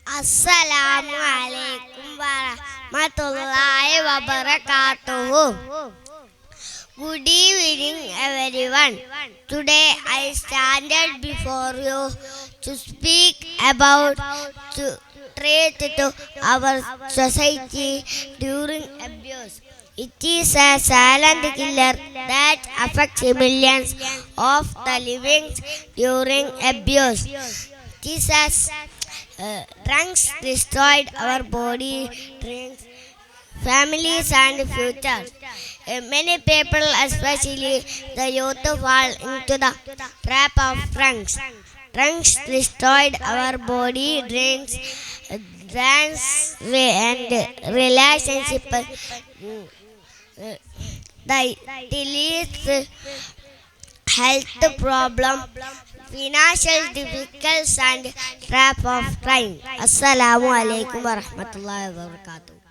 Assalamu alaikum warahmatullahi wabarakatuh. Good evening, everyone. Today I stand before you to speak about the threat to our society during abuse. It is a silent killer that affects millions of the living during abuse. Jesus drugs destroyed our body, drinks, families, and future. Many people, especially the youth, fall into the trap of drugs. Drugs destroyed our body, drinks, and relationship. The deletes health problem, financial difficulties, and trap of crime. Assalamu alaikum warahmatullahi wabarakatuh.